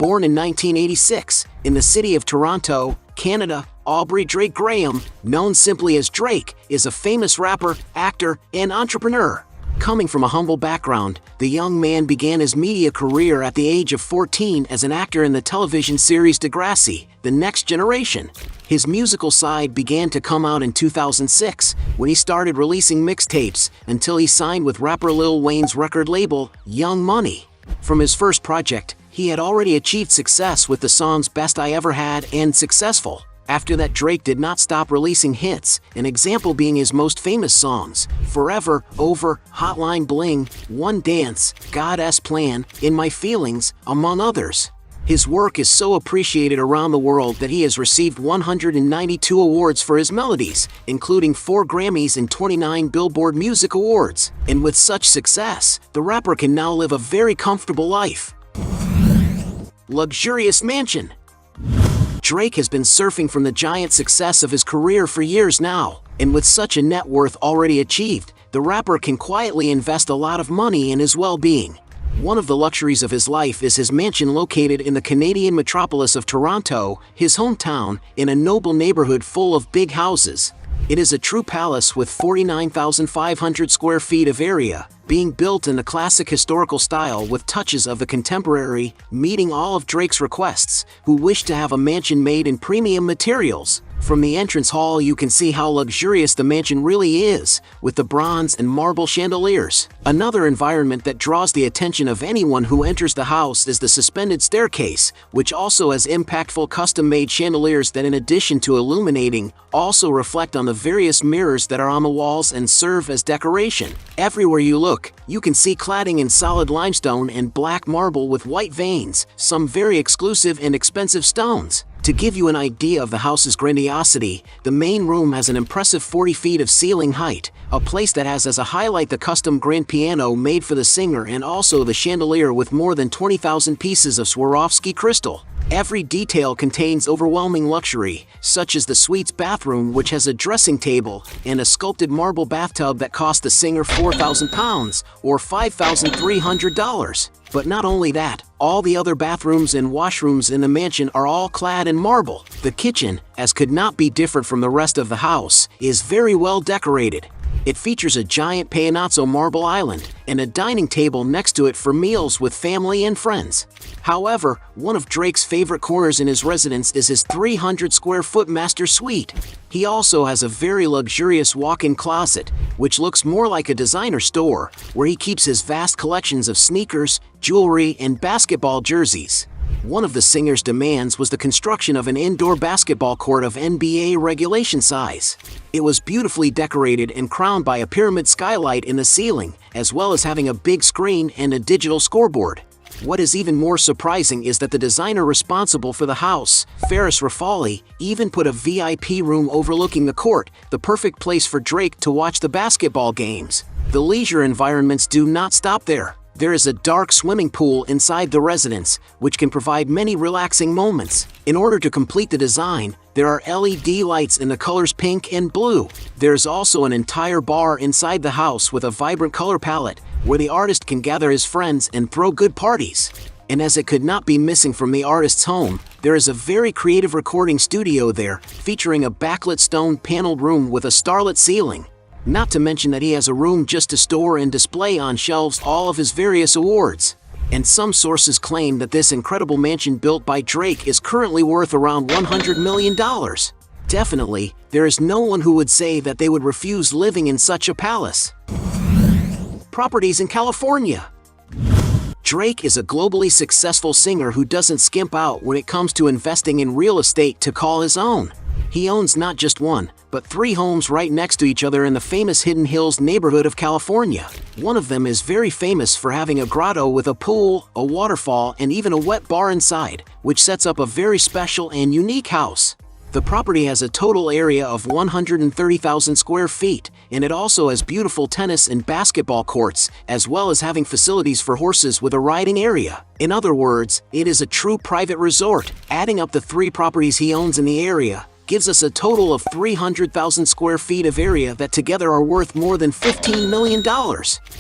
Born in 1986, in the city of Toronto, Canada, Aubrey Drake Graham, known simply as Drake, is a famous rapper, actor, and entrepreneur. Coming from a humble background, the young man began his media career at the age of 14 as an actor in the television series Degrassi, The Next Generation. His musical side began to come out in 2006, when he started releasing mixtapes, until he signed with rapper Lil Wayne's record label, Young Money. From his first project, he had already achieved success with the songs Best I Ever Had and Successful. After that, Drake did not stop releasing hits, an example being his most famous songs, Forever, Over, Hotline Bling, One Dance, God's Plan, In My Feelings, among others. His work is so appreciated around the world that he has received 192 awards for his melodies, including 4 Grammys and 29 Billboard Music Awards. And with such success, the rapper can now live a very comfortable life. Luxurious mansion. Drake has been surfing from the giant success of his career for years now, and with such a net worth already achieved, the rapper can quietly invest a lot of money in his well-being. One of the luxuries of his life is his mansion located in the Canadian metropolis of Toronto, his hometown, in a noble neighborhood full of big houses. It is a true palace with 49,500 square feet of area, being built in the classic historical style with touches of the contemporary, meeting all of Drake's requests, who wish to have a mansion made in premium materials. From the entrance hall you can see how luxurious the mansion really is, with the bronze and marble chandeliers. Another environment that draws the attention of anyone who enters the house is the suspended staircase, which also has impactful custom-made chandeliers that, in addition to illuminating, also reflect on the various mirrors that are on the walls and serve as decoration. Everywhere you look, you can see cladding in solid limestone and black marble with white veins, some very exclusive and expensive stones. To give you an idea of the house's grandiosity, the main room has an impressive 40 feet of ceiling height, a place that has as a highlight the custom grand piano made for the singer and also the chandelier with more than 20,000 pieces of Swarovski crystal. Every detail contains overwhelming luxury, such as the suite's bathroom, which has a dressing table and a sculpted marble bathtub that cost the singer £4,000 or $5,300. But not only that, all the other bathrooms and washrooms in the mansion are all clad in marble. The kitchen, as could not be different from the rest of the house, is very well decorated. It features a giant Paonazzo marble island and a dining table next to it for meals with family and friends. However, one of Drake's favorite corners in his residence is his 300 square foot master suite. He also has a very luxurious walk-in closet, which looks more like a designer store, where he keeps his vast collections of sneakers, jewelry, and basketball jerseys. One of the singer's demands was the construction of an indoor basketball court of NBA regulation size. It was beautifully decorated and crowned by a pyramid skylight in the ceiling, as well as having a big screen and a digital scoreboard. What is even more surprising is that the designer responsible for the house, Ferris Rafali, even put a VIP room overlooking the court, the perfect place for Drake to watch the basketball games. The leisure environments do not stop there. There is a dark swimming pool inside the residence, which can provide many relaxing moments. In order to complete the design, there are LED lights in the colors pink and blue. There's also an entire bar inside the house with a vibrant color palette, where the artist can gather his friends and throw good parties. And as it could not be missing from the artist's home, there is a very creative recording studio there, featuring a backlit stone paneled room with a starlit ceiling. Not to mention that he has a room just to store and display on shelves all of his various awards. And some sources claim that this incredible mansion built by Drake is currently worth around $100 million. Definitely, there is no one who would say that they would refuse living in such a palace. Properties in California. Drake is a globally successful singer who doesn't skimp out when it comes to investing in real estate to call his own. He owns not just one, but 3 homes right next to each other in the famous Hidden Hills neighborhood of California. One of them is very famous for having a grotto with a pool, a waterfall, and even a wet bar inside, which sets up a very special and unique house. The property has a total area of 130,000 square feet, and it also has beautiful tennis and basketball courts, as well as having facilities for horses with a riding area. In other words, it is a true private resort. Adding up the 3 properties he owns in the area, gives us a total of 300,000 square feet of area that together are worth more than $15 million.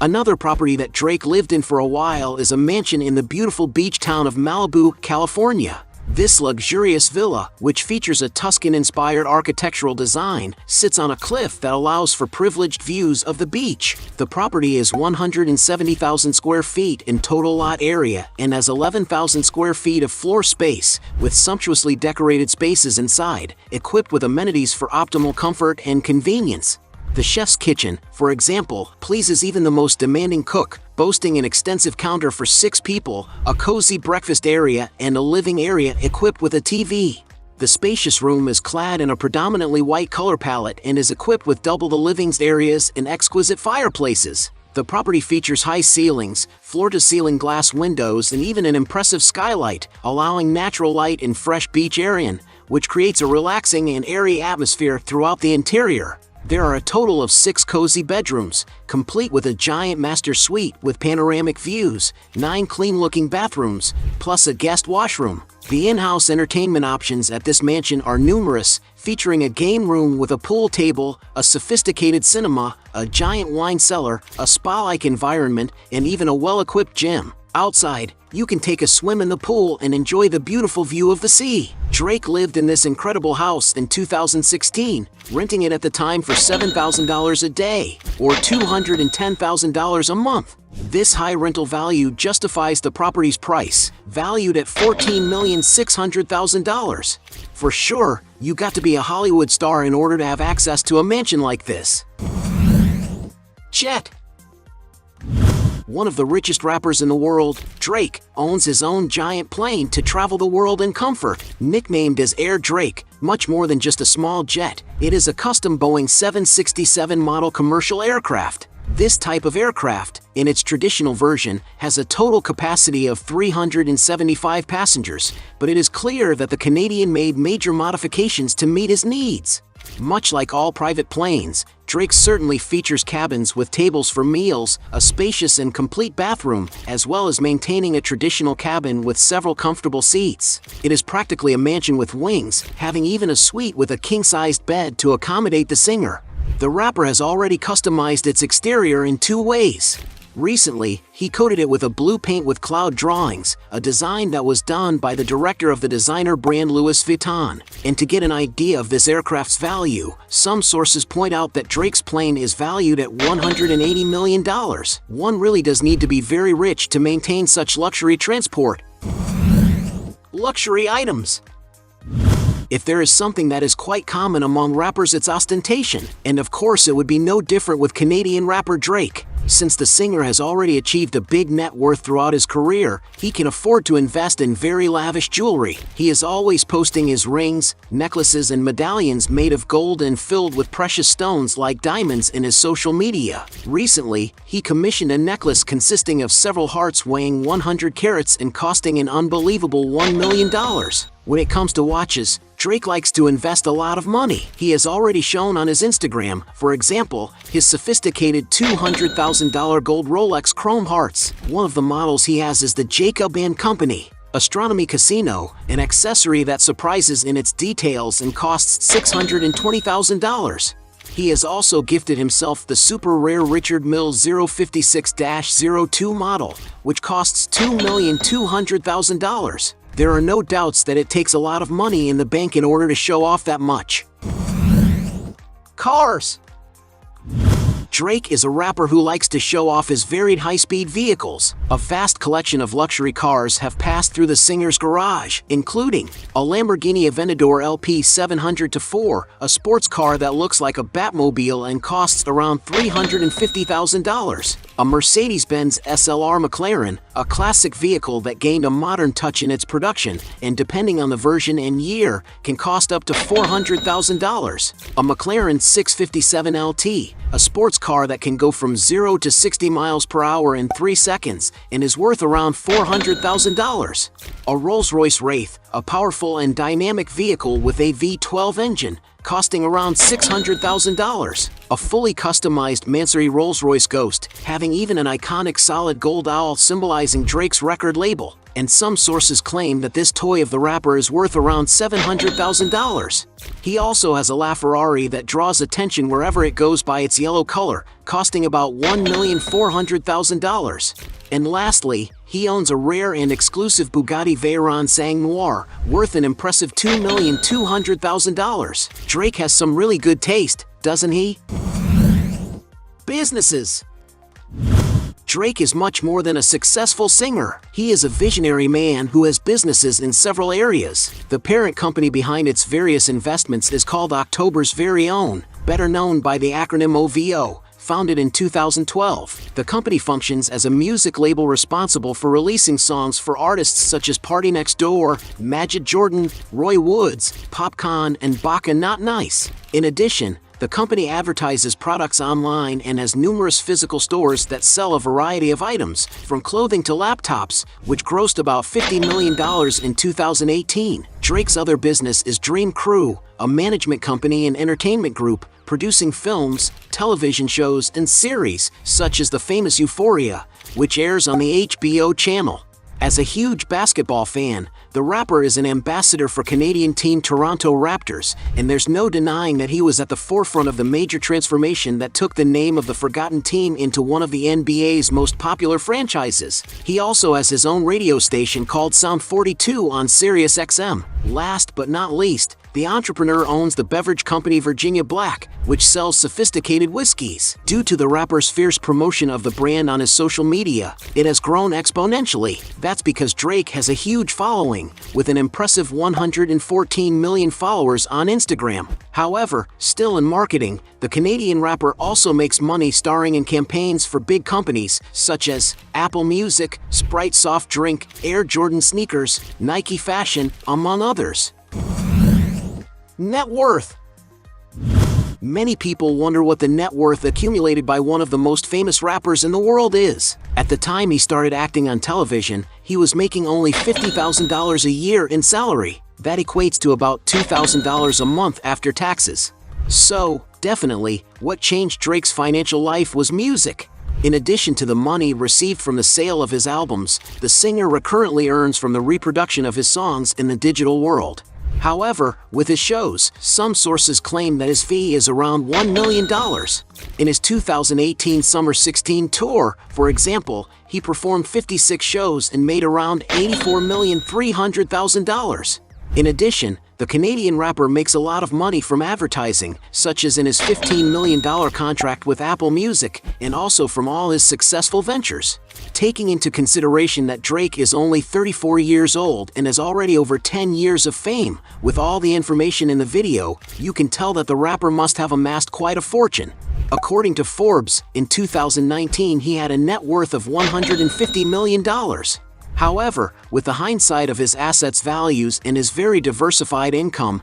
Another property that Drake lived in for a while is a mansion in the beautiful beach town of Malibu, California. This luxurious villa, which features a Tuscan-inspired architectural design, sits on a cliff that allows for privileged views of the beach. The property is 170,000 square feet in total lot area and has 11,000 square feet of floor space, with sumptuously decorated spaces inside, equipped with amenities for optimal comfort and convenience. The chef's kitchen, for example, pleases even the most demanding cook, boasting an extensive counter for 6 people, a cozy breakfast area, and a living area equipped with a TV. The spacious room is clad in a predominantly white color palette and is equipped with double the living areas and exquisite fireplaces. The property features high ceilings, floor-to-ceiling glass windows, and even an impressive skylight, allowing natural light and fresh beach air, which creates a relaxing and airy atmosphere throughout the interior. There are a total of 6 cozy bedrooms, complete with a giant master suite with panoramic views, 9 clean-looking bathrooms, plus a guest washroom. The in-house entertainment options at this mansion are numerous, featuring a game room with a pool table, a sophisticated cinema, a giant wine cellar, a spa-like environment, and even a well-equipped gym. Outside, you can take a swim in the pool and enjoy the beautiful view of the sea. Drake lived in this incredible house in 2016, renting it at the time for $7,000 a day, or $210,000 a month. This high rental value justifies the property's price, valued at $14,600,000. For sure, you got to be a Hollywood star in order to have access to a mansion like this. Jet. One of the richest rappers in the world, Drake, owns his own giant plane to travel the world in comfort. Nicknamed as Air Drake, much more than just a small jet, it is a custom Boeing 767 model commercial aircraft. This type of aircraft, in its traditional version, has a total capacity of 375 passengers, but it is clear that the Canadian made major modifications to meet his needs. Much like all private planes, Drake certainly features cabins with tables for meals, a spacious and complete bathroom, as well as maintaining a traditional cabin with several comfortable seats. It is practically a mansion with wings, having even a suite with a king-sized bed to accommodate the singer. The rapper has already customized its exterior in 2 ways. Recently, he coated it with a blue paint with cloud drawings, a design that was done by the director of the designer brand Louis Vuitton. And to get an idea of this aircraft's value, some sources point out that Drake's plane is valued at $180 million. One really does need to be very rich to maintain such luxury transport. Luxury items. If there is something that is quite common among rappers, it's ostentation, and of course it would be no different with Canadian rapper Drake. Since the singer has already achieved a big net worth throughout his career, he can afford to invest in very lavish jewelry. He is always posting his rings, necklaces, and medallions made of gold and filled with precious stones like diamonds in his social media. Recently, he commissioned a necklace consisting of several hearts weighing 100 carats and costing an unbelievable $1 million. When it comes to watches, Drake likes to invest a lot of money. He has already shown on his Instagram, for example, his sophisticated $200,000 gold Rolex Chrome Hearts. One of the models he has is the Jacob & Company Astronomy Casino, an accessory that surprises in its details and costs $620,000. He has also gifted himself the super rare Richard Mille 056-02 model, which costs $2,200,000. There are no doubts that it takes a lot of money in the bank in order to show off that much. Cars. Drake is a rapper who likes to show off his varied high-speed vehicles. A vast collection of luxury cars have passed through the singer's garage, including a Lamborghini Aventador LP 700-4, a sports car that looks like a Batmobile and costs around $350,000, a Mercedes-Benz SLR McLaren, a classic vehicle that gained a modern touch in its production, and depending on the version and year, can cost up to $400,000, a McLaren 657 LT, a sports car that can go from 0 to 60 miles per hour in 3 seconds and is worth around $400,000. A Rolls-Royce Wraith, a powerful and dynamic vehicle with a V12 engine, costing around $600,000. A fully customized Mansory Rolls-Royce Ghost, having even an iconic solid gold owl symbolizing Drake's record label. and some sources claim that this toy of the rapper is worth around $700,000. He also has a LaFerrari that draws attention wherever it goes by its yellow color, costing about $1,400,000. And lastly, he owns a rare and exclusive Bugatti Veyron Sang Noir, worth an impressive $2,200,000. Drake has some really good taste, doesn't he? Businesses. Drake is much more than a successful singer. He is a visionary man who has businesses in several areas. The parent company behind its various investments is called October's Very Own, better known by the acronym OVO. Founded in 2012, the company functions as a music label responsible for releasing songs for artists such as Party Next Door, Majid Jordan, Roy Woods, Popcaan, and Baka Not Nice. In addition, the company advertises products online and has numerous physical stores that sell a variety of items, from clothing to laptops, which grossed about $50 million in 2018. Drake's other business is Dream Crew, a management company and entertainment group, producing films, television shows, and series, such as the famous Euphoria, which airs on the HBO channel. As a huge basketball fan, the rapper is an ambassador for Canadian team Toronto Raptors, and there's no denying that he was at the forefront of the major transformation that took the name of the forgotten team into one of the NBA's most popular franchises. He also has his own radio station called Sound 42 on Sirius XM. Last but not least, the entrepreneur owns the beverage company Virginia Black, which sells sophisticated whiskeys. Due to the rapper's fierce promotion of the brand on his social media, it has grown exponentially. That's because Drake has a huge following, with an impressive 114 million followers on Instagram. However, still in marketing, the Canadian rapper also makes money starring in campaigns for big companies such as Apple Music, Sprite soft drink, Air Jordan sneakers, Nike fashion, among others. Net worth. Many people wonder what the net worth accumulated by one of the most famous rappers in the world is. At the time he started acting on television, he was making only $50,000 a year in salary. That equates to about $2,000 a month after taxes. So, definitely, what changed Drake's financial life was music. In addition to the money received from the sale of his albums, the singer recurrently earns from the reproduction of his songs in the digital world. However, with his shows, some sources claim that his fee is around $1 million. In his 2018 Summer 16 tour, for example, he performed 56 shows and made around $84,300,000. In addition, the Canadian rapper makes a lot of money from advertising, such as in his $15 million contract with Apple Music, and also from all his successful ventures. Taking into consideration that Drake is only 34 years old and has already over 10 years of fame, with all the information in the video, you can tell that the rapper must have amassed quite a fortune. According to Forbes, in 2019 he had a net worth of $150 million. However, with the hindsight of his assets' values and his very diversified income,